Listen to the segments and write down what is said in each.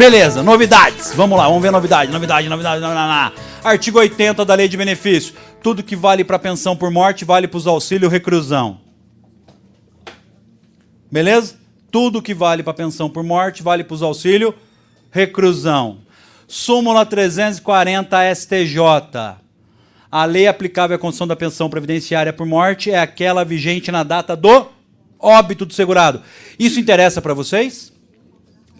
Beleza, novidades. Vamos lá, vamos ver novidade. Artigo 80 da Lei de Benefício. Tudo que vale para pensão por morte vale para os auxílios reclusão. Beleza? Tudo que vale para pensão por morte vale para os auxílios reclusão. Súmula 340 STJ. A lei aplicável à concessão da pensão previdenciária por morte é aquela vigente na data do óbito do segurado. Isso interessa para vocês?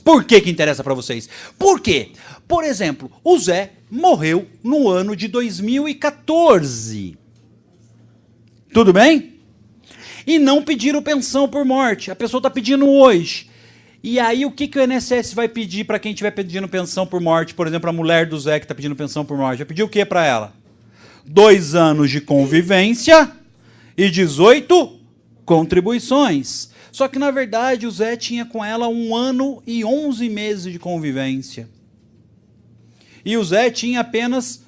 Por que interessa para vocês? Por quê? Por exemplo, o Zé morreu no ano de 2014. Tudo bem? E não pediram pensão por morte. A pessoa está pedindo hoje. E aí o que o INSS vai pedir para quem estiver pedindo pensão por morte? Por exemplo, a mulher do Zé que está pedindo pensão por morte. Vai pedir o que para ela? 2 anos de convivência e 18 contribuições. Só que, na verdade, o Zé tinha com ela 1 ano e 11 meses de convivência. E o Zé tinha apenas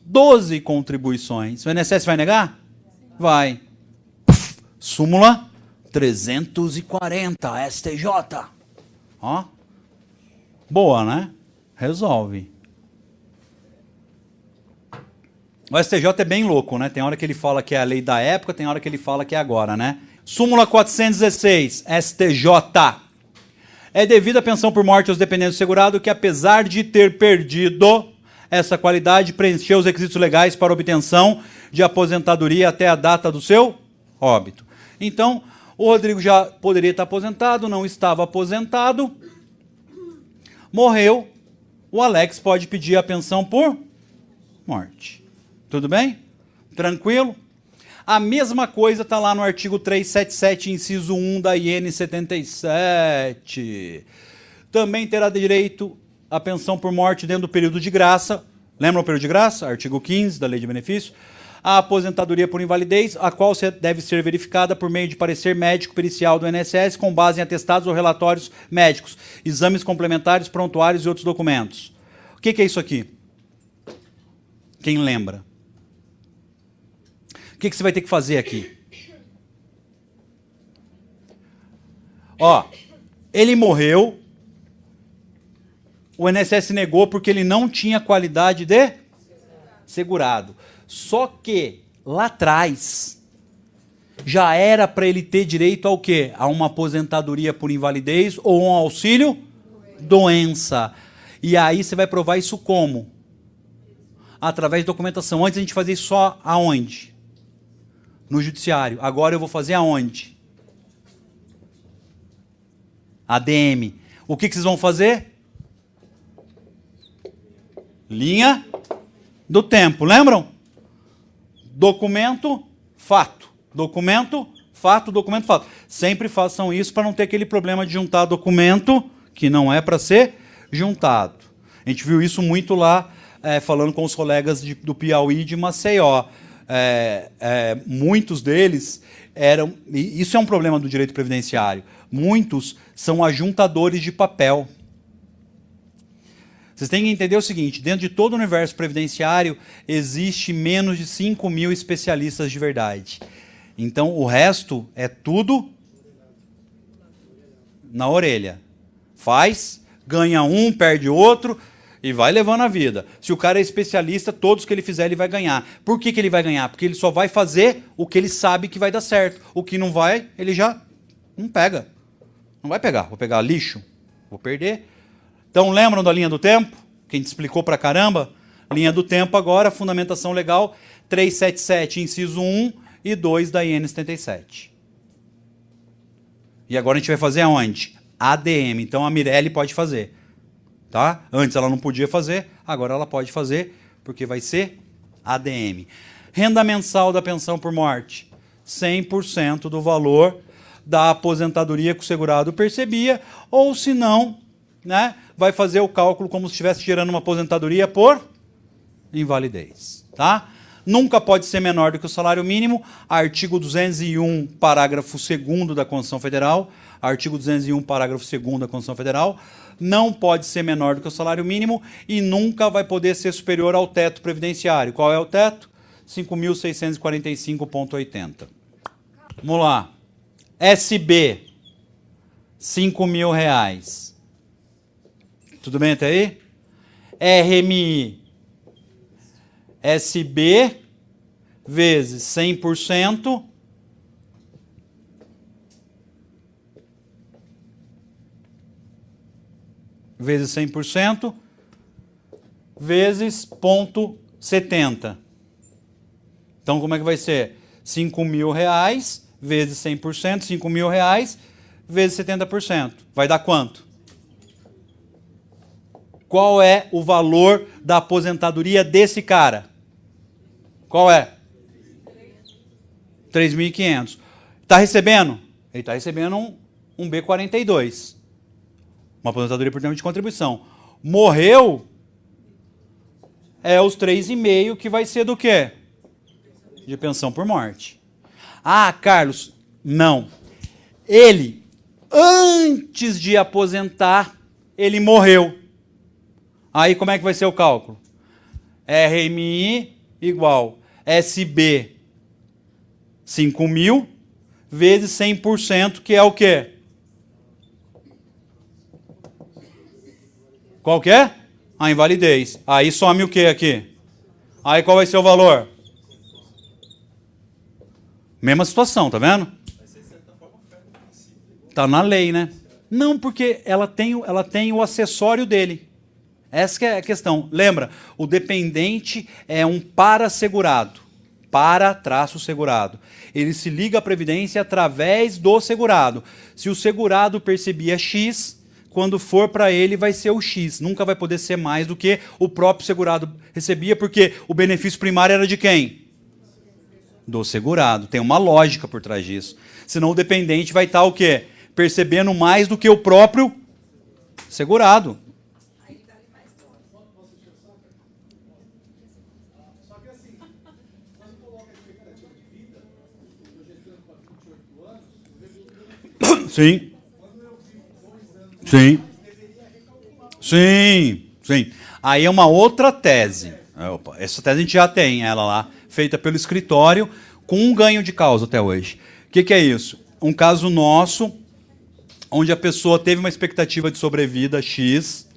12 contribuições. O INSS vai negar? Vai. Súmula 340, STJ. Ó. Boa, né? Resolve. O STJ é bem louco, né? Tem hora que ele fala que é a lei da época, tem hora que ele fala que é agora, né? Súmula 416, STJ. É devida a pensão por morte aos dependentes do segurado que, apesar de ter perdido essa qualidade, preencheu os requisitos legais para obtenção de aposentadoria até a data do seu óbito. Então, o Rodrigo já poderia estar aposentado, não estava aposentado, morreu, o Alex pode pedir a pensão por morte. Tudo bem? Tranquilo? A mesma coisa está lá no artigo 377, inciso 1 da IN 77. Também terá direito à pensão por morte dentro do período de graça. Lembra o período de graça? Artigo 15 da Lei de Benefício. A aposentadoria por invalidez, a qual deve ser verificada por meio de parecer médico pericial do INSS com base em atestados ou relatórios médicos, exames complementares, prontuários e outros documentos. O que é isso aqui? Quem lembra? O que você vai ter que fazer aqui? Ó, ele morreu, o INSS negou porque ele não tinha qualidade de segurado. Só que, lá atrás, já era para ele ter direito ao quê? A uma aposentadoria por invalidez ou um auxílio doença. E aí você vai provar isso como? Através de documentação. Antes a gente fazia isso só aonde? No judiciário. Agora eu vou fazer aonde? ADM. O que vocês vão fazer? Linha do tempo. Lembram? Documento, fato. Documento, fato, documento, fato. Sempre façam isso para não ter aquele problema de juntar documento que não é para ser juntado. A gente viu isso muito lá, falando com os colegas do Piauí e de Maceió. Muitos deles eram... Isso é um problema do direito previdenciário. Muitos são ajuntadores de papel. Vocês têm que entender o seguinte, dentro de todo o universo previdenciário, existe menos de 5.000 especialistas de verdade. Então, o resto é tudo na orelha. Faz, ganha um, perde outro... E vai levando a vida. Se o cara é especialista, todos que ele fizer, ele vai ganhar. Por que ele vai ganhar? Porque ele só vai fazer o que ele sabe que vai dar certo. O que não vai, ele já não pega. Não vai pegar. Vou pegar lixo, vou perder. Então, lembram da linha do tempo? Que a gente explicou pra caramba? Linha do tempo agora, fundamentação legal, 377, inciso 1 e 2 da IN 77. E agora a gente vai fazer aonde? ADM. Então, a Mirelle pode fazer. Tá? Antes ela não podia fazer, agora ela pode fazer, porque vai ser ADM. Renda mensal da pensão por morte, 100% do valor da aposentadoria que o segurado percebia, ou se não, né, vai fazer o cálculo como se estivesse gerando uma aposentadoria por invalidez. Tá? Nunca pode ser menor do que o salário mínimo, artigo 201, parágrafo 2º da Constituição Federal, artigo 201, parágrafo 2º da Constituição Federal, não pode ser menor do que o salário mínimo e nunca vai poder ser superior ao teto previdenciário. Qual é o teto? 5.645,80. Vamos lá. SB, R$ 5.000. Tudo bem até aí? RMI SB vezes 100% vezes 100% vezes 0,70. Então, como é que vai ser? R$5.000 vezes 100%, R$5.000 vezes 70%. Vai dar quanto? Qual é o valor da aposentadoria desse cara? Qual é? 3.500. Está recebendo? Ele está recebendo um B42. Uma aposentadoria por tempo de contribuição. Morreu, é os 3,5 que vai ser do quê? De pensão por morte. Ah, Carlos, não. Ele, antes de aposentar, ele morreu. Aí como é que vai ser o cálculo? RMI igual SB 5.000 vezes 100%, que é o quê? Qual que é? A invalidez. Aí some o que aqui? Aí qual vai ser o valor? Mesma situação, tá vendo? Tá na lei, né? Não, porque ela tem o acessório dele. Essa que é a questão. Lembra, o dependente é um para-segurado. Para-segurado. Ele se liga à Previdência através do segurado. Se o segurado percebia X, quando for para ele vai ser o X. Nunca vai poder ser mais do que o próprio segurado recebia, porque o benefício primário era de quem? Do segurado. Tem uma lógica por trás disso. Senão o dependente vai estar o quê? Percebendo mais do que o próprio segurado. Sim. Sim. Sim. Sim. Aí é uma outra tese. Opa, essa tese a gente já tem, ela lá, feita pelo escritório, com um ganho de causa até hoje. O que é isso? Um caso nosso, onde a pessoa teve uma expectativa de sobrevida X,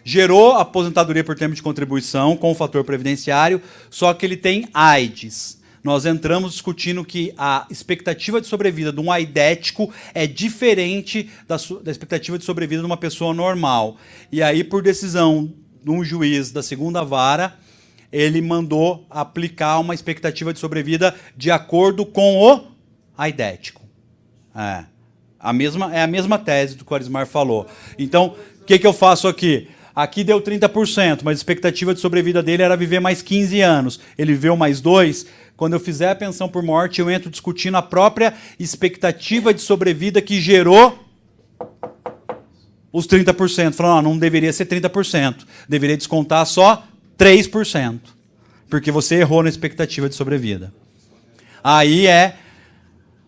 gerou aposentadoria por tempo de contribuição com o fator previdenciário, só que ele tem AIDS. Nós entramos discutindo que a expectativa de sobrevida de um aidético é diferente da expectativa de sobrevida de uma pessoa normal. E aí, por decisão de um juiz da segunda vara, ele mandou aplicar uma expectativa de sobrevida de acordo com o aidético. É a mesma tese do que o Arismar falou. Então, o que eu faço aqui? Aqui deu 30%, mas a expectativa de sobrevida dele era viver mais 15 anos. Ele viveu mais 2. Quando eu fizer a pensão por morte, eu entro discutindo a própria expectativa de sobrevida que gerou os 30%. Falando, não deveria ser 30%. Deveria descontar só 3%. Porque você errou na expectativa de sobrevida. Aí é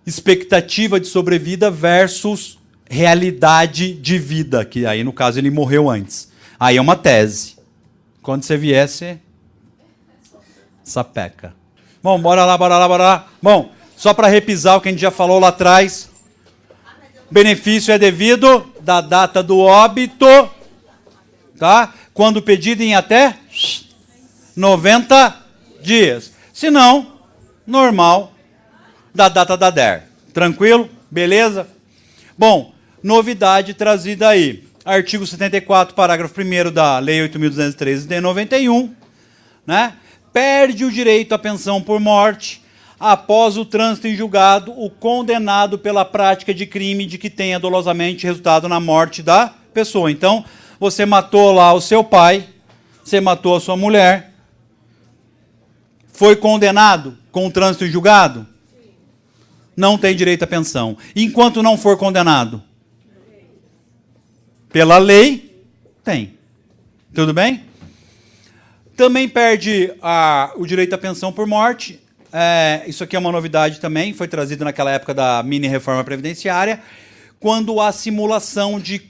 expectativa de sobrevida versus realidade de vida. Que aí, no caso, ele morreu antes. Aí é uma tese. Quando você vier, você sapeca. Bom, bora lá. Bom, só para repisar o que a gente já falou lá atrás. Benefício é devido da data do óbito, tá? Quando pedido em até 90 dias. Se não, normal, da data da DER. Tranquilo? Beleza? Bom, novidade trazida aí. Artigo 74, parágrafo 1º da Lei 8.213 de 91, né? Perde o direito à pensão por morte após o trânsito em julgado o condenado pela prática de crime de que tenha dolosamente resultado na morte da pessoa. Então, você matou lá o seu pai, você matou a sua mulher, foi condenado com o trânsito em julgado? Não tem direito à pensão. Enquanto não for condenado? Pela lei, tem. Tudo bem? Também perde o direito à pensão por morte. Isso aqui é uma novidade também, foi trazido naquela época da mini-reforma previdenciária, quando há simulação de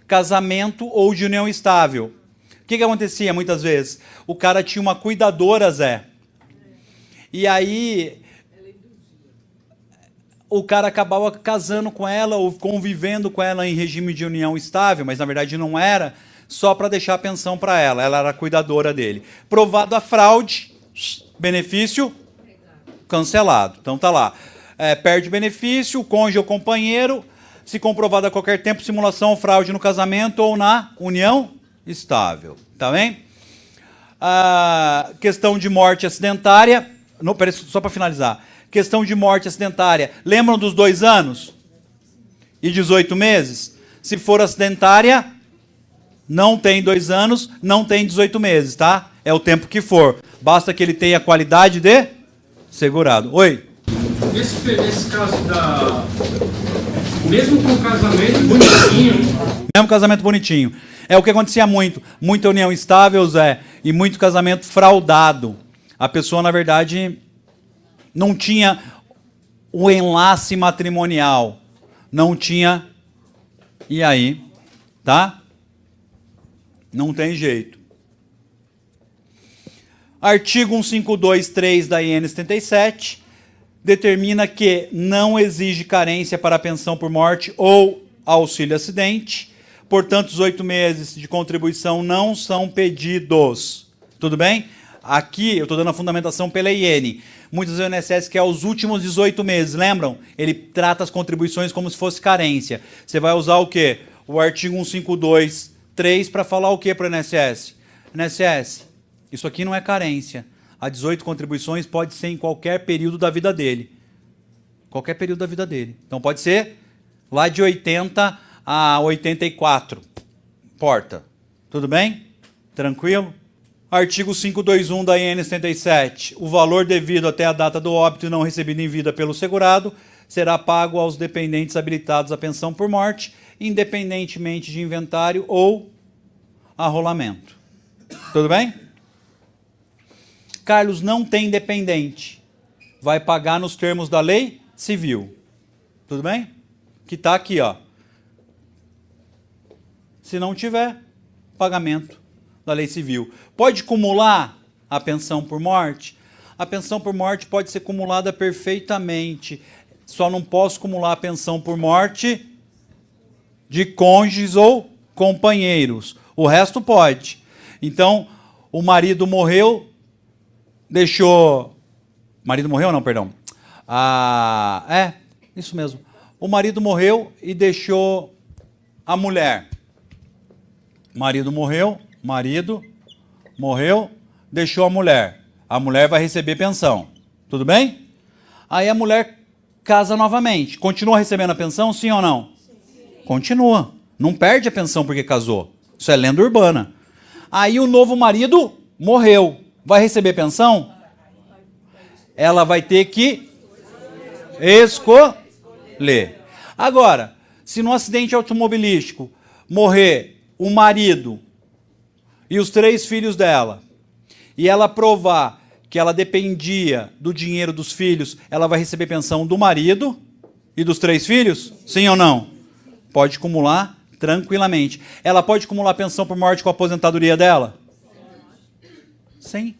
casamento ou de união estável. O que acontecia muitas vezes? O cara tinha uma cuidadora, Zé. E aí o cara acabava casando com ela ou convivendo com ela em regime de união estável, mas na verdade não era. só para deixar a pensão para ela. Ela era a cuidadora dele. Provado a fraude, benefício cancelado. Então tá lá. Perde benefício, cônjuge ou companheiro, se comprovado a qualquer tempo, simulação ou fraude no casamento ou na união estável. Tá bem? Questão de morte acidentária. Não, peraí, só para finalizar. Questão de morte acidentária. Lembram dos 2 anos e 18 meses? Se for acidentária, não tem 2 anos, não tem 18 meses, tá? É o tempo que for. Basta que ele tenha qualidade de segurado. Oi? Nesse caso mesmo com o casamento bonitinho... Mesmo casamento bonitinho. É o que acontecia muito. Muita união estável, Zé, e muito casamento fraudado. A pessoa, na verdade, não tinha o enlace matrimonial. Não tinha... E aí? Tá? Não tem jeito. Artigo 152.3 da IN 77 determina que não exige carência para a pensão por morte ou auxílio acidente. Portanto, os 8 meses de contribuição não são pedidos. Tudo bem? Aqui eu estou dando a fundamentação pela IN. Muitas vezes o INSS quer os últimos 18 meses, lembram? Ele trata as contribuições como se fosse carência. Você vai usar o quê? O artigo 152.3 para falar o quê para o INSS? INSS, isso aqui não é carência. As 18 contribuições pode ser em qualquer período da vida dele. Qualquer período da vida dele. Então pode ser lá de 80 a 84. Porta. Tudo bem? Tranquilo? Artigo 521 da IN 77. O valor devido até a data do óbito e não recebido em vida pelo segurado será pago aos dependentes habilitados à pensão por morte, independentemente de inventário ou arrolamento. Tudo bem? Carlos, não tem dependente. Vai pagar nos termos da lei civil. Tudo bem? Que está aqui, ó. Se não tiver, pagamento da lei civil. Pode cumular a pensão por morte? A pensão por morte pode ser cumulada perfeitamente. Só não posso cumular a pensão por morte de cônjuges ou companheiros. O resto pode. Então, o marido morreu, deixou... Marido morreu não, perdão. Isso mesmo. O marido morreu e deixou a mulher. Marido morreu, deixou a mulher. A mulher vai receber pensão. Tudo bem? Aí a mulher casa novamente. Continua recebendo a pensão, sim ou não? Sim. Continua. Não perde a pensão porque casou. Isso é lenda urbana. Aí o novo marido morreu. Vai receber pensão? Ela vai ter que escolher. Agora, se no acidente automobilístico morrer o marido e os 3 filhos dela, e ela provar que ela dependia do dinheiro dos filhos, ela vai receber pensão do marido e dos 3 filhos? Sim ou não? Pode acumular tranquilamente. Ela pode acumular pensão por morte com a aposentadoria dela? Sem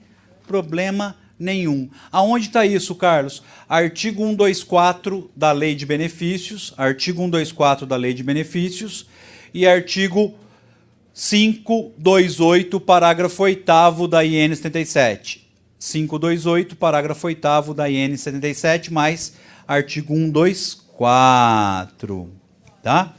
problema nenhum. Aonde está isso, Carlos? Artigo 124 da Lei de Benefícios, artigo 124 da Lei de Benefícios e artigo 528, parágrafo 8º da IN 77. 528, parágrafo 8º da IN 77, mais artigo 124. Tá?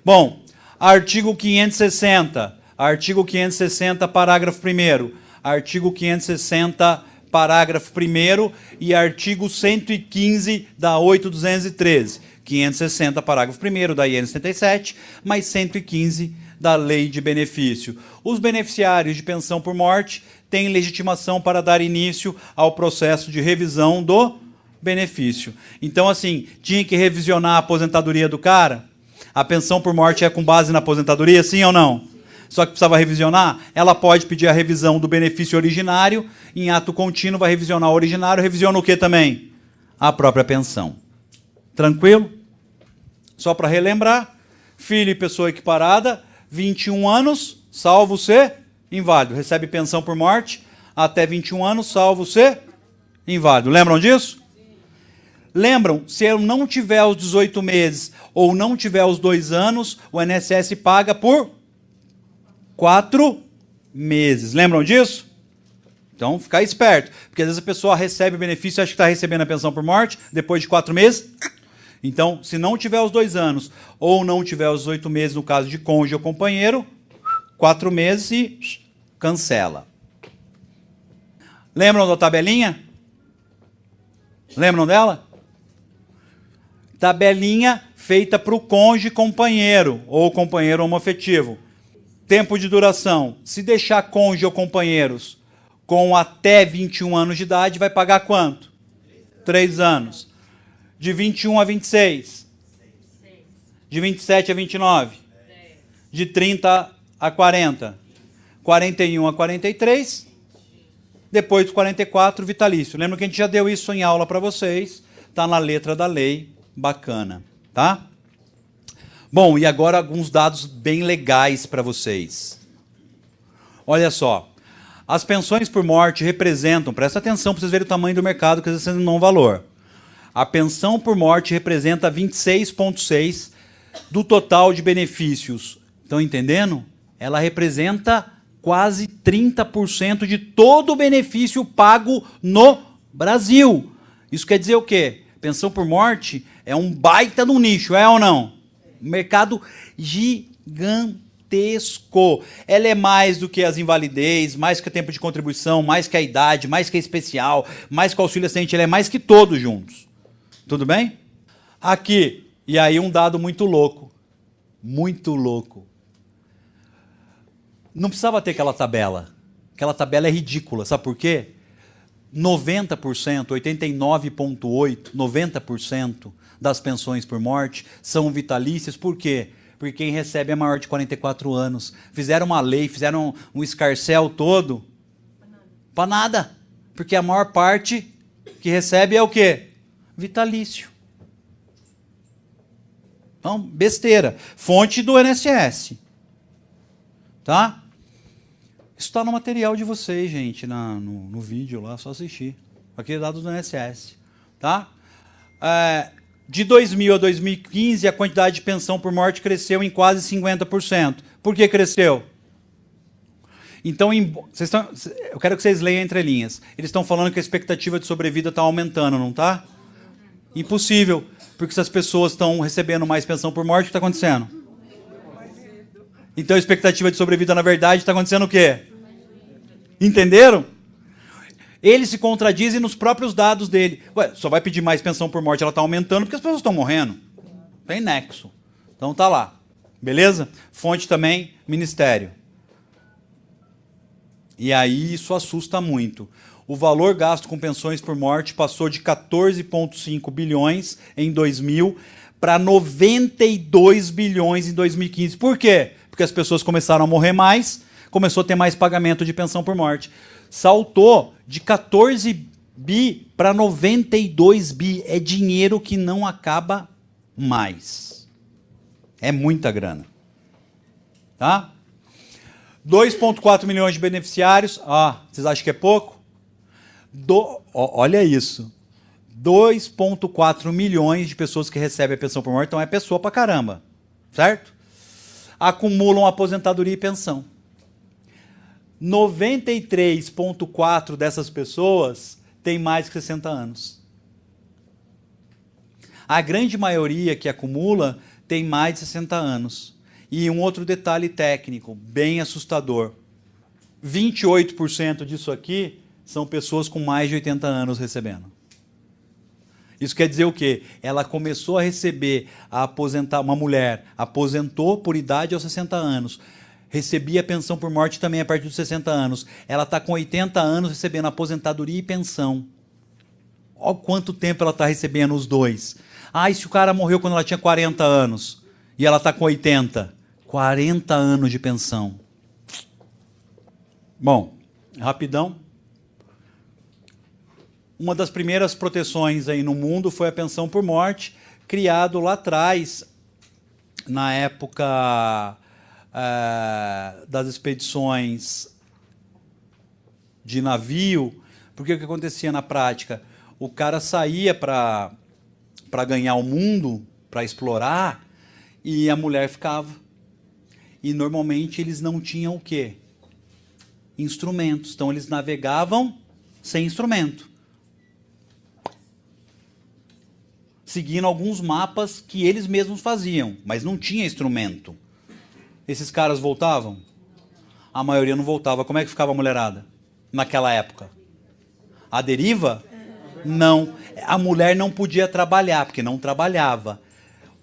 Bom, artigo 560. Artigo 560, parágrafo 1º. Artigo 560, parágrafo 1º e artigo 115 da 8.213. 560, parágrafo 1º da IN 77, mais 115 da Lei de Benefício. Os beneficiários de pensão por morte têm legitimação para dar início ao processo de revisão do benefício. Então, assim, tinha que revisionar a aposentadoria do cara? A pensão por morte é com base na aposentadoria, sim ou não? Só que precisava revisionar? Ela pode pedir a revisão do benefício originário, em ato contínuo vai revisionar o originário, revisiona o que também? A própria pensão. Tranquilo? Só para relembrar, filho e pessoa equiparada, 21 anos, salvo ser inválido. Recebe pensão por morte, até 21 anos, salvo ser inválido. Lembram disso? Lembram, se eu não tiver os 18 meses ou não tiver os 2 anos, o INSS paga por 4 meses. Lembram disso? Então, ficar esperto. Porque às vezes a pessoa recebe o benefício e acha que está recebendo a pensão por morte depois de 4 meses. Então, se não tiver os 2 anos ou não tiver os 8 meses, no caso de cônjuge ou companheiro, 4 meses e cancela. Lembram da tabelinha? Lembram dela? Tabelinha feita para o cônjuge companheiro ou companheiro homoafetivo. Tempo de duração. Se deixar cônjuge ou companheiros com até 21 anos de idade, vai pagar quanto? 3 anos. De 21 a 26? De 27 a 29? De 30 a 40? 41 a 43? Depois dos 44, vitalício. Lembra que a gente já deu isso em aula para vocês. Está na letra da lei. Bacana, tá? Bom, e agora alguns dados bem legais para vocês. Olha só. As pensões por morte representam, presta atenção para vocês verem o tamanho do mercado, que às vezes vocês não dão valor. A pensão por morte representa 26,6% do total de benefícios. Estão entendendo? Ela representa quase 30% de todo o benefício pago no Brasil. Isso quer dizer o quê? Pensão por morte é um baita no nicho, é ou não? Um mercado gigantesco. Ela é mais do que as invalidez, mais que o tempo de contribuição, mais que a idade, mais que a especial, mais que o auxílio assistente, ela é mais que todos juntos. Tudo bem? Aqui, e aí um dado muito louco. Muito louco. Não precisava ter aquela tabela. Aquela tabela é ridícula. Sabe por quê? 90%, 89,8%, 90% das pensões por morte são vitalícias. Por quê? Porque quem recebe é maior de 44 anos. Fizeram uma lei, fizeram um escarcéu todo. Para nada. Porque a maior parte que recebe é o quê? Vitalício. Então, besteira. Fonte do INSS. Tá? Isso está no material de vocês, gente, no vídeo lá, só assistir. Aqui é dados do INSS. Tá? De 2000 a 2015, a quantidade de pensão por morte cresceu em quase 50%. Por que cresceu? Então, eu quero que vocês leiam entre linhas. Eles estão falando que a expectativa de sobrevida está aumentando, não está? Impossível, porque se as pessoas estão recebendo mais pensão por morte, o que está acontecendo? Então a expectativa de sobrevida, na verdade, está acontecendo o quê? Entenderam? Eles se contradizem nos próprios dados dele. Ué, só vai pedir mais pensão por morte, ela está aumentando porque as pessoas estão morrendo. Tem nexo. Então tá lá. Beleza? Fonte também, Ministério. E aí isso assusta muito. O valor gasto com pensões por morte passou de 14,5 bilhões em 2000 para 92 bilhões em 2015. Por quê? Porque as pessoas começaram a morrer mais, começou a ter mais pagamento de pensão por morte. Saltou de 14 bi para 92 bi. É dinheiro que não acaba mais. É muita grana. Tá? 2,4 milhões de beneficiários. Vocês acham que é pouco? Olha isso. 2,4 milhões de pessoas que recebem a pensão por morte, então é pessoa pra caramba. Certo? Acumulam aposentadoria e pensão. 93,4% dessas pessoas tem mais de 60 anos. A grande maioria que acumula tem mais de 60 anos. E um outro detalhe técnico, bem assustador. 28% disso aqui são pessoas com mais de 80 anos recebendo. Isso quer dizer o quê? Ela começou a receber, a aposentar, uma mulher aposentou por idade aos 60 anos, recebia pensão por morte também a partir dos 60 anos. Ela está com 80 anos recebendo aposentadoria e pensão. Olha quanto tempo ela está recebendo os dois. E se o cara morreu quando ela tinha 40 anos e ela está com 80? 40 anos de pensão. Bom, rapidão. Uma das primeiras proteções aí no mundo foi a pensão por morte, criado lá atrás, na época das expedições de navio. Porque o que acontecia na prática? O cara saía para ganhar o mundo, para explorar, e a mulher ficava. E normalmente eles não tinham o quê? Instrumentos. Então eles navegavam sem instrumento. Seguindo alguns mapas que eles mesmos faziam, mas não tinha instrumento. Esses caras voltavam? A maioria não voltava. Como é que ficava a mulherada naquela época? A deriva? Não. A mulher não podia trabalhar, porque não trabalhava.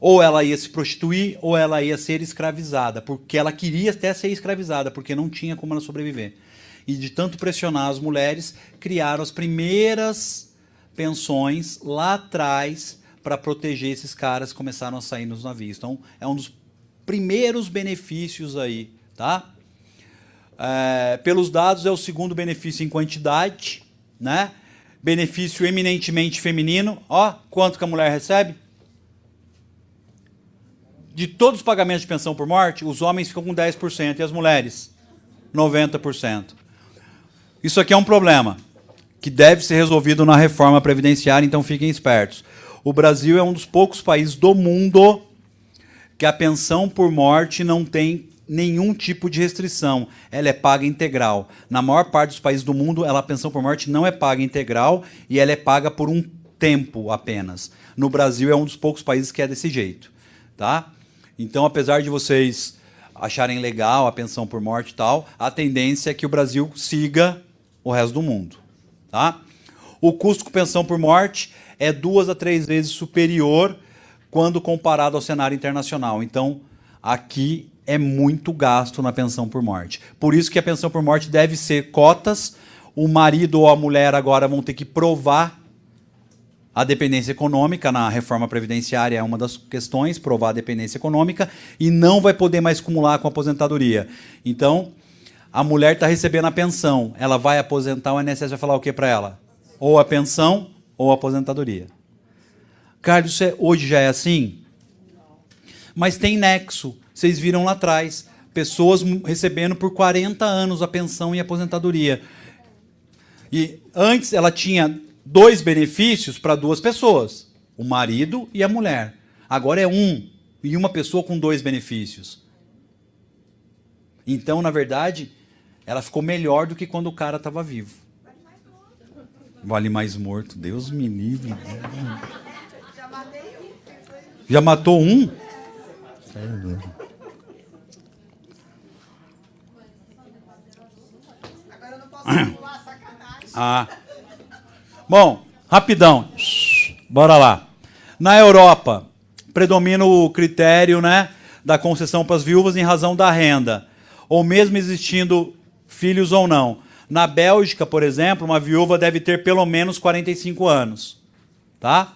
Ou ela ia se prostituir, ou ela ia ser escravizada, porque ela queria até ser escravizada, porque não tinha como ela sobreviver. E de tanto pressionar as mulheres, criaram as primeiras pensões lá atrás para proteger esses caras que começaram a sair nos navios. Então, é um dos primeiros benefícios aí, tá? Pelos dados, é o segundo benefício em quantidade, né? Benefício eminentemente feminino. Ó, quanto que a mulher recebe? De todos os pagamentos de pensão por morte, os homens ficam com 10% e as mulheres 90%. Isso aqui é um problema que deve ser resolvido na reforma previdenciária, então fiquem espertos. O Brasil é um dos poucos países do mundo que a pensão por morte não tem nenhum tipo de restrição. Ela é paga integral. Na maior parte dos países do mundo, a pensão por morte não é paga integral e ela é paga por um tempo apenas. No Brasil é um dos poucos países que é desse jeito, tá? Então, apesar de vocês acharem legal a pensão por morte e tal, a tendência é que o Brasil siga o resto do mundo, tá? O custo com pensão por morte é 2 a 3 vezes superior quando comparado ao cenário internacional. Então, aqui é muito gasto na pensão por morte. Por isso que a pensão por morte deve ser cotas. O marido ou a mulher agora vão ter que provar a dependência econômica. Na reforma previdenciária é uma das questões, provar a dependência econômica, e não vai poder mais acumular com a aposentadoria. Então, a mulher está recebendo a pensão, ela vai aposentar, o INSS vai falar o que para ela? Ou a pensão ou a aposentadoria. Carlos, hoje já é assim? Mas tem nexo. Vocês viram lá atrás, pessoas recebendo por 40 anos a pensão e a aposentadoria. E antes ela tinha 2 benefícios para 2 pessoas, o marido e a mulher. Agora é e uma pessoa com 2 benefícios. Então, na verdade, ela ficou melhor do que quando o cara estava vivo. Vale mais morto. Deus me livre. Já matou um? Agora eu não posso pular, sacanagem. Bom, rapidão. Bora lá. Na Europa, predomina o critério, né, da concessão para as viúvas em razão da renda, ou mesmo existindo filhos ou não. Na Bélgica, por exemplo, uma viúva deve ter pelo menos 45 anos. Tá?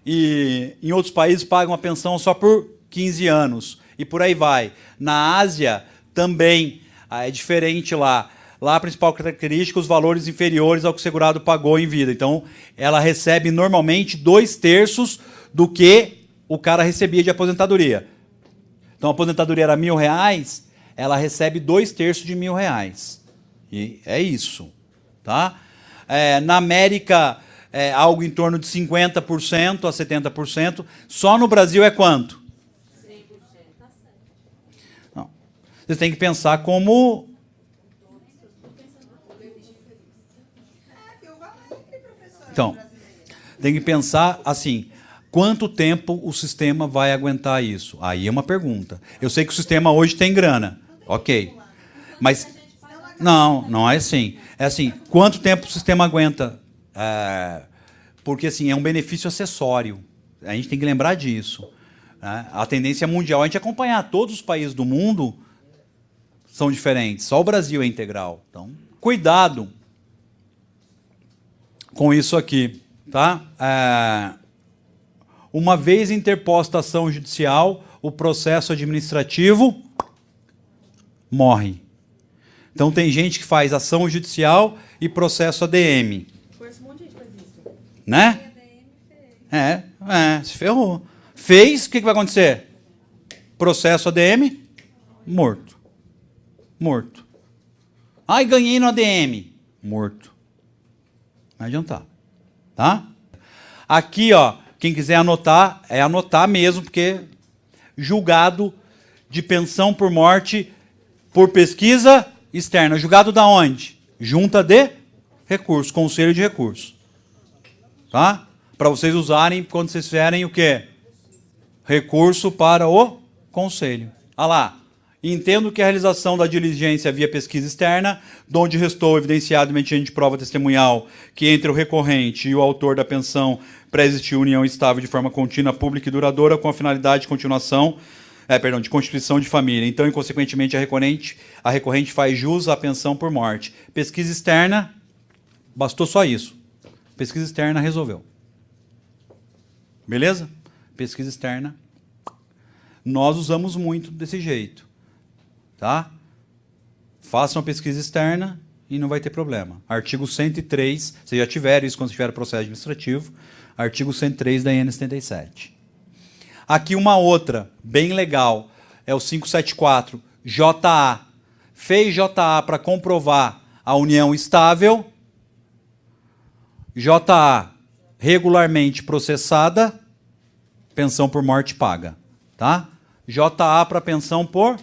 E em outros países pagam a pensão só por 15 anos. E por aí vai. Na Ásia, também é diferente lá. Lá a principal característica, os valores inferiores ao que o segurado pagou em vida. Então, ela recebe normalmente 2/3 do que o cara recebia de aposentadoria. Então, a aposentadoria era R$1.000, ela recebe 2/3 de R$1.000. E é isso. Tá? Na América, algo em torno de 50% a 70%. Só no Brasil é quanto? 100%. Não. Você tem que pensar como... Então, tem que pensar assim, quanto tempo o sistema vai aguentar isso? Aí é uma pergunta. Eu sei que o sistema hoje tem grana, ok. Mas, não é assim. É assim, quanto tempo o sistema aguenta? Porque assim, é um benefício acessório. A gente tem que lembrar disso. Né? A tendência mundial, a gente acompanhar todos os países do mundo são diferentes. Só o Brasil é integral. Então, cuidado com isso aqui, tá? Uma vez interposta a ação judicial, o processo administrativo morre. Então tem gente que faz ação judicial e processo ADM. Conheço um monte de gente que faz isso. Né? Se ferrou. Fez, o que vai acontecer? Processo ADM, morto. Morto. Ai, ganhei no ADM, morto. Não adiantar, tá? Aqui, ó, quem quiser anotar, é anotar mesmo, porque julgado de pensão por morte por pesquisa externa. Julgado da onde? Junta de recursos, conselho de recursos. Tá? Para vocês usarem quando vocês fizerem o quê? Recurso para o conselho. Olha lá. Entendo que a realização da diligência via pesquisa externa, donde restou evidenciado mediante prova testemunhal que entre o recorrente e o autor da pensão pré-existiu união estável de forma contínua, pública e duradoura com a finalidade de continuação, de constituição de família. Então, inconsequentemente, a recorrente faz jus à pensão por morte. Pesquisa externa, bastou só isso. Pesquisa externa resolveu. Beleza? Pesquisa externa. Nós usamos muito desse jeito. Tá? Façam a pesquisa externa e não vai ter problema. Artigo 103, vocês já tiveram isso quando tiver processo administrativo. Artigo 103 da IN 77. Aqui uma outra, bem legal, é o 574, JA. Fez JA para comprovar a união estável. JA regularmente processada, pensão por morte paga. Tá? JA para pensão por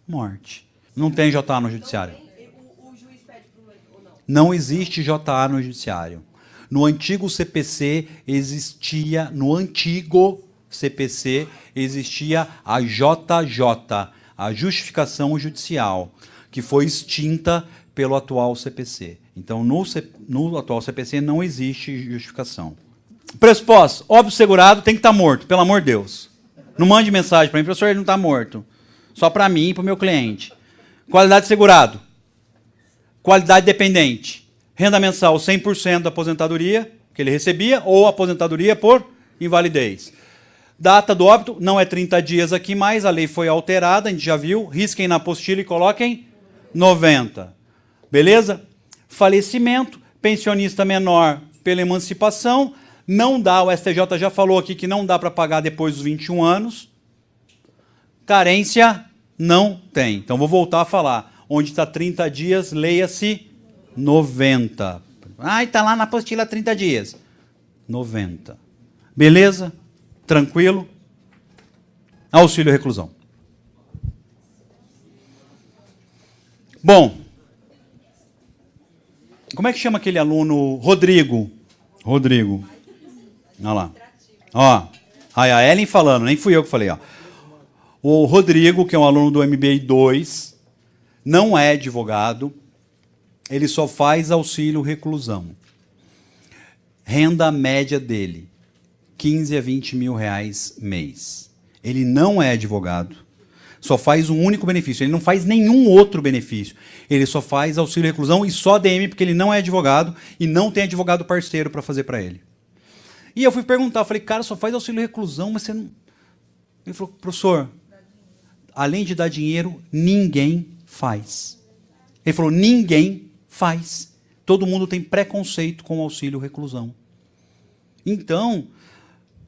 morte. Não tem JA no judiciário. O juiz pede para ou não? Não existe JA no judiciário. No antigo CPC existia, a JJ, a justificação judicial, que foi extinta pelo atual CPC. Então, no atual CPC não existe justificação. Pressuposto, óbvio segurado tem que estar morto, pelo amor de Deus. Não mande mensagem para mim, professor, ele não está morto. Só para mim e para o meu cliente. Qualidade segurado. Qualidade dependente. Renda mensal 100% da aposentadoria que ele recebia ou aposentadoria por invalidez. Data do óbito não é 30 dias aqui mais, a lei foi alterada, a gente já viu. Risquem na apostila e coloquem 90. Beleza? Falecimento, pensionista menor pela emancipação, não dá, o STJ já falou aqui que não dá para pagar depois dos 21 anos. Carência não tem. Então vou voltar a falar. Onde está 30 dias, leia-se 90. Ah, está lá na apostila 30 dias. 90. Beleza? Tranquilo? Auxílio reclusão. Bom, como é que chama aquele aluno? Rodrigo. Rodrigo. Olha lá. Ó, aí a Ellen falando, nem fui eu que falei, ó. O Rodrigo, que é um aluno do MBA 2, não é advogado, ele só faz auxílio reclusão. Renda média dele, 15 a 20 mil reais mês. Ele não é advogado, só faz um único benefício, ele não faz nenhum outro benefício. Ele só faz auxílio reclusão e só DM, porque ele não é advogado e não tem advogado parceiro para fazer para ele. E eu fui perguntar, eu falei, cara, só faz auxílio reclusão, mas você não... Ele falou, professor, além de dar dinheiro, ninguém faz. Ele falou, ninguém faz. Todo mundo tem preconceito com o auxílio reclusão. Então,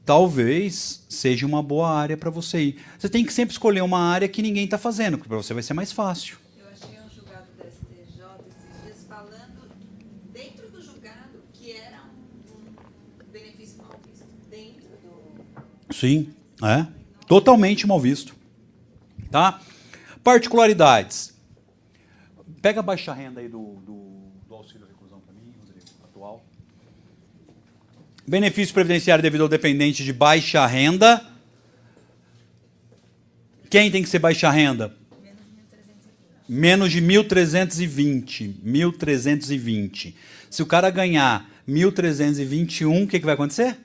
talvez seja uma boa área para você ir. Você tem que sempre escolher uma área que ninguém está fazendo, porque para você vai ser mais fácil. Eu achei um julgado da STJ esses dias falando, dentro do julgado, que era um benefício mal visto. Dentro do... Sim, é. Totalmente mal visto. Tá? Particularidades. Pega a baixa renda aí do auxílio reclusão para mim, Rodrigo, atual. Benefício previdenciário devido ao dependente de baixa renda. Quem tem que ser baixa renda? Menos de 1.320. 1.320. Se o cara ganhar 1.321, o que vai acontecer?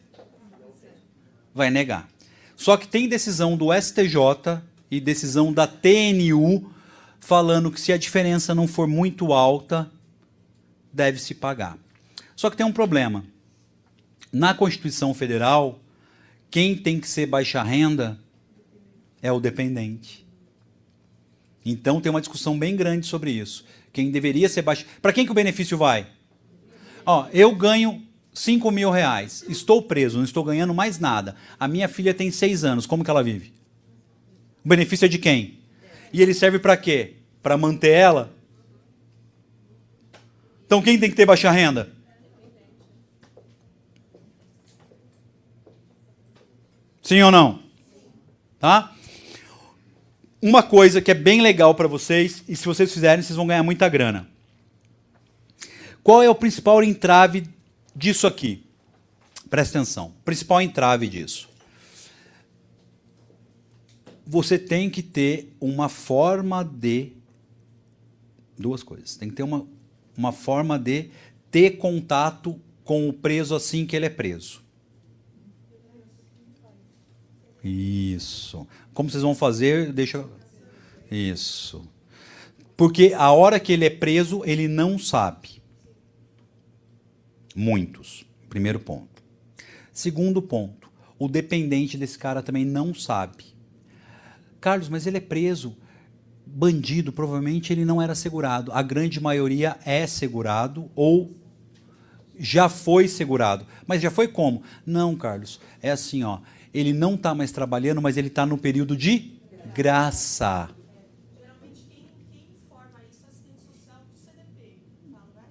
Vai negar. Só que tem decisão do STJ e decisão da TNU falando que se a diferença não for muito alta, deve-se pagar. Só que tem um problema. Na Constituição Federal, quem tem que ser baixa renda é o dependente. Então tem uma discussão bem grande sobre isso. Quem deveria ser baixa... Para quem que o benefício vai? Ó, eu ganho 5 mil reais, estou preso, não estou ganhando mais nada. A minha filha tem 6 anos, como que ela vive? O benefício é de quem? E ele serve para quê? Para manter ela? Então quem tem que ter baixa renda? Sim ou não? Tá? uma coisa que é bem legal para vocês, e se vocês fizerem, vocês vão ganhar muita grana. Qual é o principal entrave disso aqui? Presta atenção. O principal entrave disso. Você tem que ter uma forma de... Duas coisas. Tem que ter uma forma de ter contato com o preso assim que ele é preso. Isso. Como vocês vão fazer? Deixa... Isso. Porque a hora que ele é preso, ele não sabe. Muitos. Primeiro ponto. Segundo ponto. O dependente desse cara também não sabe. Carlos, mas ele é preso. Bandido, provavelmente ele não era segurado. A grande maioria é segurado ou já foi segurado. Mas já foi como? Não, Carlos. É assim, ó. Ele não está mais trabalhando, mas ele está no período de graça. Geralmente quem informa isso é a assistente social do CDP. Vai lá.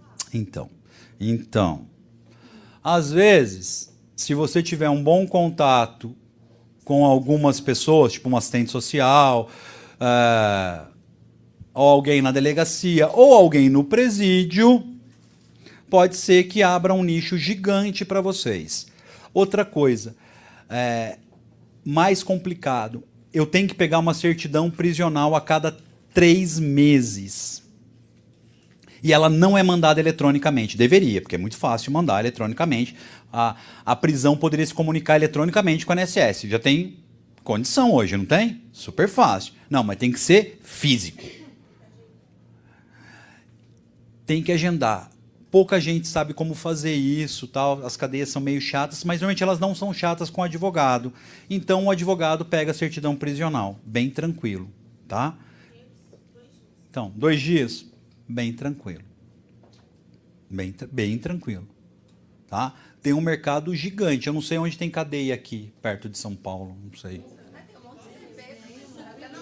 Então, às vezes, se você tiver um bom contato com algumas pessoas, tipo um assistente social, ou alguém na delegacia, ou alguém no presídio, pode ser que abra um nicho gigante para vocês. Outra coisa, mais complicado, eu tenho que pegar uma certidão prisional a cada 3 meses. E ela não é mandada eletronicamente. Deveria, porque é muito fácil mandar eletronicamente. A prisão poderia se comunicar eletronicamente com a INSS. Já tem condição hoje, não tem? Super fácil. Não, mas tem que ser físico. Tem que agendar. Pouca gente sabe como fazer isso, tal. As cadeias são meio chatas, mas normalmente elas não são chatas com o advogado. Então o advogado pega a certidão prisional, bem tranquilo, tá? Então, 2 dias, bem tranquilo. Bem tranquilo, tá? Tem um mercado gigante. Eu não sei onde tem cadeia aqui, perto de São Paulo, não sei.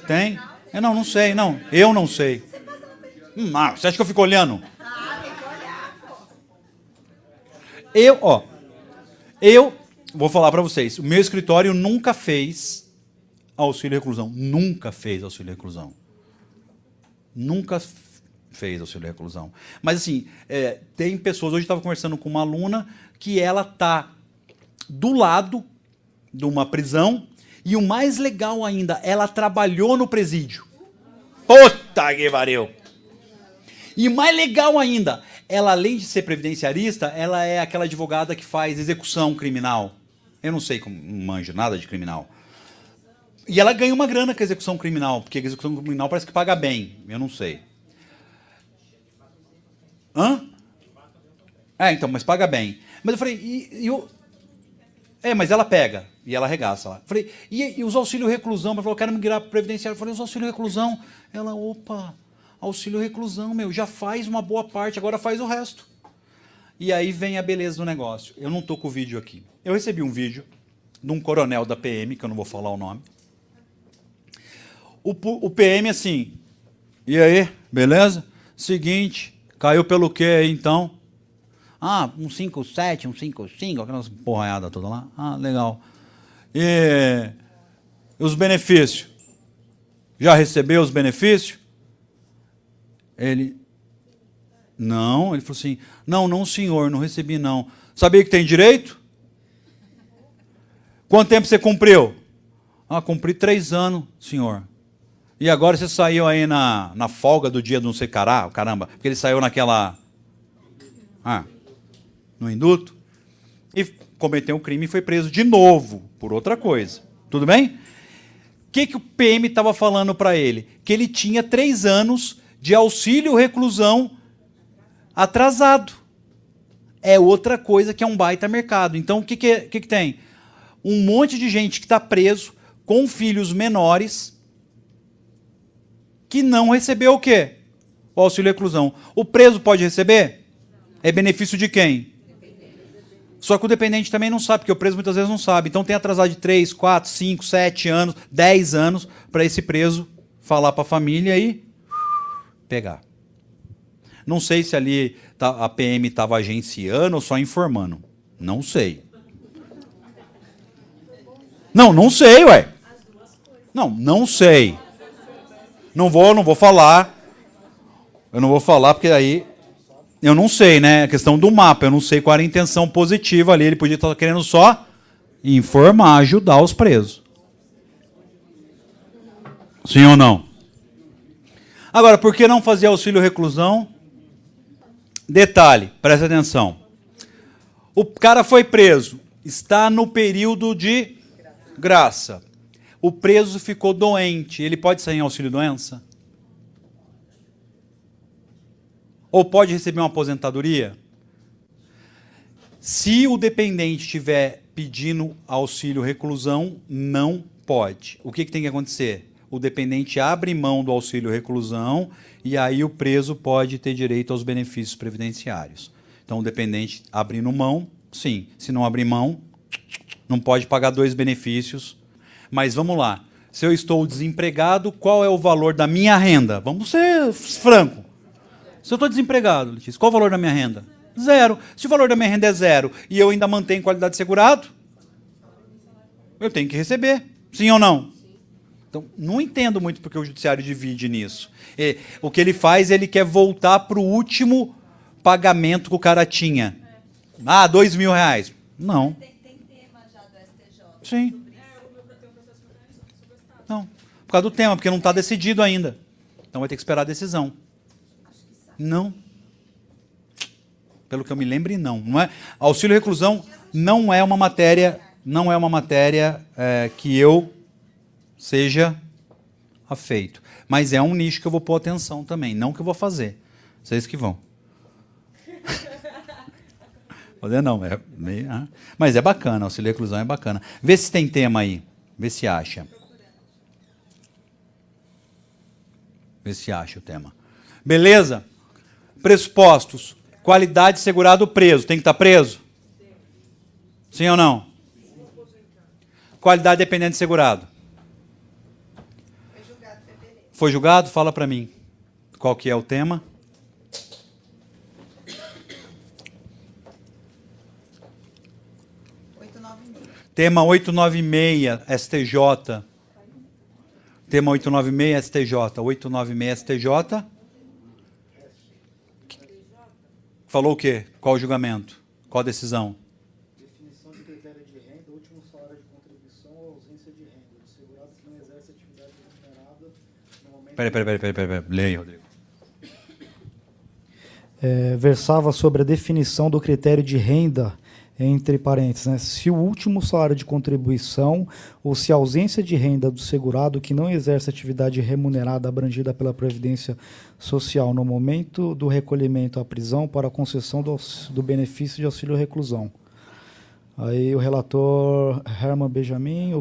Tem? Eu não sei, não. Eu não sei. Você acha que eu fico olhando? Eu vou falar para vocês, o meu escritório nunca fez auxílio reclusão. Nunca fez auxílio reclusão. Nunca fez auxílio reclusão. Mas assim, tem pessoas, hoje eu estava conversando com uma aluna que ela está do lado de uma prisão e o mais legal ainda, ela trabalhou no presídio. Puta que pariu! E mais legal ainda, ela além de ser previdenciarista, ela é aquela advogada que faz execução criminal. Eu não sei, não manjo nada de criminal. E ela ganha uma grana com a execução criminal, porque a execução criminal parece que paga bem. Eu não sei. Hã? Então, mas paga bem. Mas eu falei, mas ela pega, e ela arregaça lá. Falei, e os auxílio reclusão? Ela falou, eu quero migrar para previdenciário. Eu falei, os auxílio reclusão? Ela, opa, auxílio reclusão, já faz uma boa parte, agora faz o resto. E aí vem a beleza do negócio. Eu não estou com o vídeo aqui. Eu recebi um vídeo de um coronel da PM, que eu não vou falar o nome. O PM assim, e aí, beleza? Seguinte, caiu pelo quê aí então? Um 5,7, um 5,5, aquelas porraiadas toda lá. Legal. E os benefícios? Já recebeu os benefícios? Ele, não. Ele falou assim, não senhor, não recebi não. Sabia que tem direito? Quanto tempo você cumpriu? Cumpri 3 anos, senhor. E agora você saiu aí na folga do dia do não sei caramba, porque ele saiu naquela... no induto, e cometeu um crime e foi preso de novo, por outra coisa. Tudo bem? O que o PM estava falando para ele? Que ele tinha 3 anos de auxílio reclusão atrasado. É outra coisa que é um baita mercado. Então, o que tem? Um monte de gente que está preso com filhos menores que não recebeu o quê? O auxílio reclusão. O preso pode receber? É benefício de quem? Só que o dependente também não sabe, porque o preso muitas vezes não sabe. Então tem atrasado de 3, 4, 5, 7 anos, 10 anos para esse preso falar para a família e pegar. Não sei se ali a PM estava agenciando ou só informando. Não sei. Não sei, ué. Não sei. Não vou falar. Eu não vou falar porque aí eu não sei, né? A questão do mapa, eu não sei qual era a intenção positiva ali. Ele podia estar querendo só informar, ajudar os presos. Sim ou não? Agora, por que não fazer auxílio reclusão? Detalhe, presta atenção. O cara foi preso, está no período de graça. O preso ficou doente, ele pode sair em auxílio doença? Ou pode receber uma aposentadoria? Se o dependente estiver pedindo auxílio reclusão, não pode. O que tem que acontecer? O dependente abre mão do auxílio reclusão e aí o preso pode ter direito aos benefícios previdenciários. Então, o dependente abrindo mão, sim. Se não abrir mão, não pode pagar 2 benefícios. Mas vamos lá. Se eu estou desempregado, qual é o valor da minha renda? Vamos ser franco. Se eu estou desempregado, Letícia, qual é o valor da minha renda? 0. Se o valor da minha renda é 0 e eu ainda mantenho qualidade de segurado, eu tenho que receber. Sim ou não? Então, não entendo muito porque o judiciário divide nisso. O que ele faz, ele quer voltar para o último pagamento que o cara tinha. Ah, R$2.000. Não. Tem tema já do STJ. Sim. Não. Por causa do tema, porque não está decidido ainda. Então vai ter que esperar a decisão. Não. Pelo que eu me lembre, não. Não é? Auxílio reclusão não é uma matéria, que eu seja afeito. Mas é um nicho que eu vou pôr atenção também. Não que eu vou fazer. Vocês que vão. Poder não. Mas é bacana. Auxílio reclusão é bacana. Vê se tem tema aí. Vê se acha. Vê se acha o tema. Beleza? Pressupostos. Qualidade segurado preso. Tem que estar preso? Sim ou não? Qualidade dependente de segurado. Foi julgado? Fala para mim. Qual que é o tema? Tema 896, STJ. Tema 896, STJ. 896, STJ. Falou o quê? Qual o julgamento? Qual a decisão? Definição de critério de renda, último salário de contribuição ou ausência de renda. O segurado que não exerce atividade remunerada no momento... Peraí. Leia aí, Rodrigo. Versava sobre a definição do critério de renda, entre parênteses, né? Se o último salário de contribuição ou se a ausência de renda do segurado que não exerce atividade remunerada abrangida pela Previdência Social no momento do recolhimento à prisão para a concessão do benefício de auxílio reclusão. Aí o relator Herman Benjamin,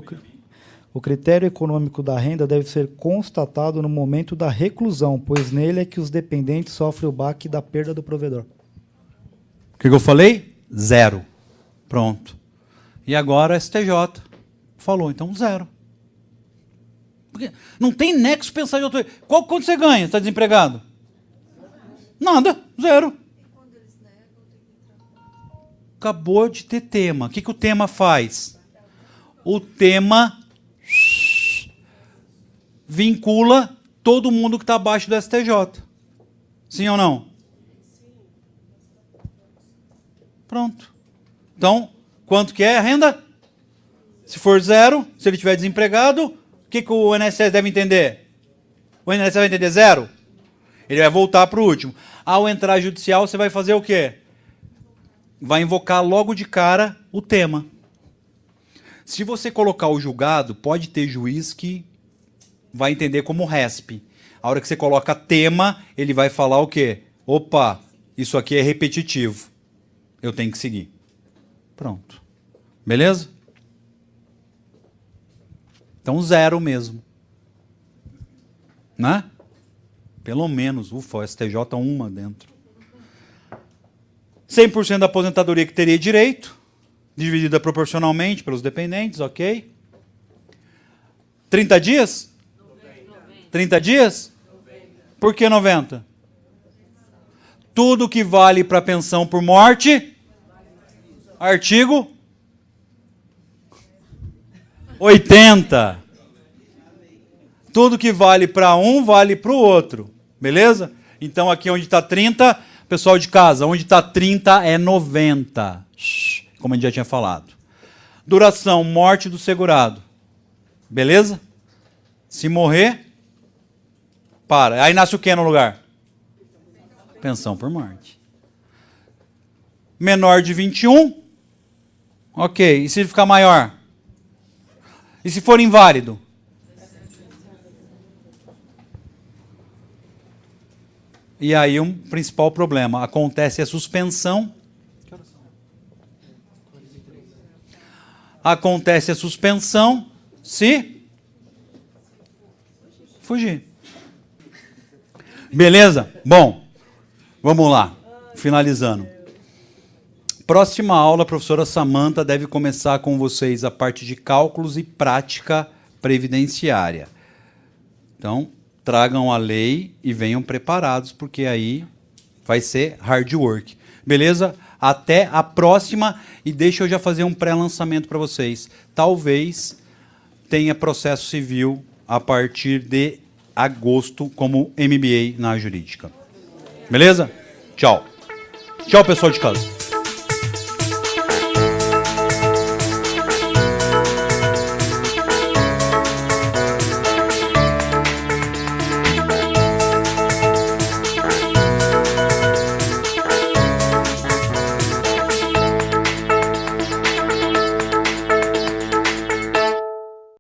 o critério econômico da renda deve ser constatado no momento da reclusão, pois nele é que os dependentes sofrem o baque da perda do provedor. O que eu falei? 0. Pronto. E agora STJ falou, então 0. Porque não tem nexo pensar de outro. Quanto você ganha? Está desempregado? Nada, 0. Acabou de ter tema. O que o tema faz? O tema vincula todo mundo que está abaixo do STJ. Sim ou não? Pronto. Então, quanto que é a renda? Se for 0, se ele estiver desempregado, o que o INSS deve entender? O INSS vai entender 0? Ele vai voltar para o último. Ao entrar judicial, você vai fazer o quê? Vai invocar logo de cara o tema. Se você colocar o julgado, pode ter juiz que vai entender como RESP. A hora que você coloca tema, ele vai falar o quê? Opa, isso aqui é repetitivo. Eu tenho que seguir. Pronto. Beleza? Então 0 mesmo. Né? Pelo menos, ufa, o STJ uma dentro. 100% da aposentadoria que teria direito, dividida proporcionalmente pelos dependentes, ok? 30 dias? 30 dias? Por que 90? Tudo que vale para pensão por morte... Artigo 80. Tudo que vale para um, vale para o outro. Beleza? Então, aqui onde está 30, pessoal de casa, onde está 30 é 90. Como a gente já tinha falado. Duração, morte do segurado. Beleza? Se morrer, para. Aí nasce o que no lugar? Pensão por morte. Menor de 21. Ok. E se ficar maior? E se for inválido? E aí um principal problema. Acontece a suspensão. Acontece a suspensão se fugir. Beleza? Bom, vamos lá. Finalizando. Próxima aula, a professora Samantha deve começar com vocês a parte de cálculos e prática previdenciária. Então, tragam a lei e venham preparados, porque aí vai ser hard work. Beleza? Até a próxima, e deixa eu já fazer um pré-lançamento para vocês. Talvez tenha processo civil a partir de agosto como MBA na jurídica. Beleza? Tchau. Tchau, pessoal de casa.